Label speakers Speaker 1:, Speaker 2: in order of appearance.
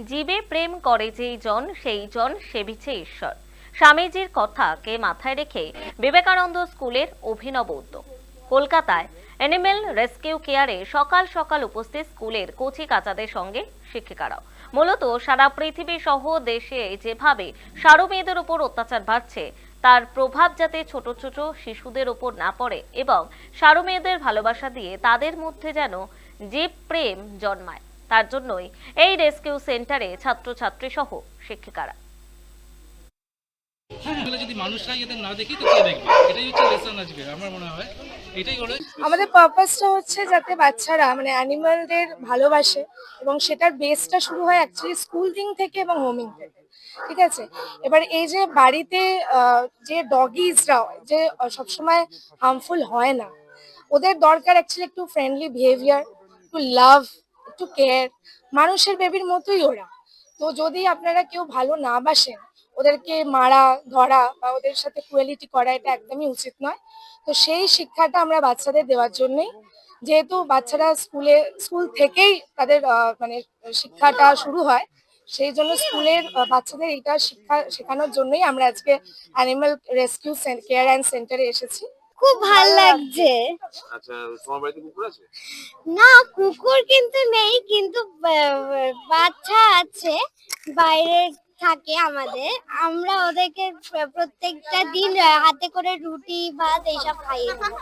Speaker 1: জীবে প্রেম করে যেই জন সেই জন সেবিছে ঈশ্বর। স্বামীজির কথাকে মাথায় রেখে বিবেকানন্দ স্কুলের অভিনব উদ্যোগ। কলকাতায় অ্যানিমেল রেস্কিউ কেয়ারে সকাল সকাল উপস্থিত স্কুলের কচি কাচাদের সঙ্গে শিক্ষিকারাও। মূলত সারা পৃথিবী সহ দেশে যেভাবে সারু মেয়েদের উপর অত্যাচার বাড়ছে, তার প্রভাব যাতে ছোট ছোট শিশুদের উপর না পড়ে এবং সারু মেয়েদের ভালোবাসা দিয়ে তাদের মধ্যে যেন জীব প্রেম জন্মায়, তার জন্যই এই রেস্কিউ সেন্টারে ছাত্রছাত্রী সহ শিক্ষিকারা।
Speaker 2: হ্যাঁ, এগুলো যদি মানুষরাই এদের না দেখি তো কে দেখবে? এটাই হচ্ছে লেসন আজকে আমার মনে হয়। এটাই হলো
Speaker 3: আমাদের পারপাসটা হচ্ছে যাতে বাচ্চারা মানে অ্যানিমালদের ভালোবাসে, এবং সেটার বেসটা শুরু হয় অ্যাকচুয়ালি স্কুলিং থেকে এবং হোমিং থেকে। ঠিক আছে, এবার এই যে বাড়িতে যে ডগিজরা যে সবসময় হার্মফুল হয় না, ওদের দরকার অ্যাকচুয়ালি একটু ফ্রেন্ডলি বিহেভিয়ার, একটু লাভ, একটু কেয়ার। মানুষের বেবির মতোই ওরা। তো যদি আপনারা কেউ ভালো না বাসেন, ওদেরকে মারা ধরা বা ওদের সাথে ক্রুয়েলিটি করা এটা একদমই উচিত নয়। তো সেই শিক্ষাটা আমরা বাচ্চাদের দেওয়ার জন্যই, যেহেতু বাচ্চারা স্কুল থেকেই তাদের মানে শিক্ষাটা শুরু হয়, সেই জন্য স্কুলের বাচ্চাদের এটা শিক্ষা শেখানোর জন্যই আমরা আজকে অ্যানিমাল রেস্কিউ কেয়ার অ্যান্ড সেন্টারে এসেছি।
Speaker 4: খুব ভাল লাগছে।
Speaker 5: আচ্ছা, তোমার বাড়িতে কুকুর আছে?
Speaker 4: না, কুকুর কিন্তু নেই, কিন্তু বাচ্চা আছে, বাইরে থাকে আমাদের। আমরা ওদেরকে প্রত্যেকটা দিন হাতে করে রুটি ভাত এইসব খাইয়ে দিই।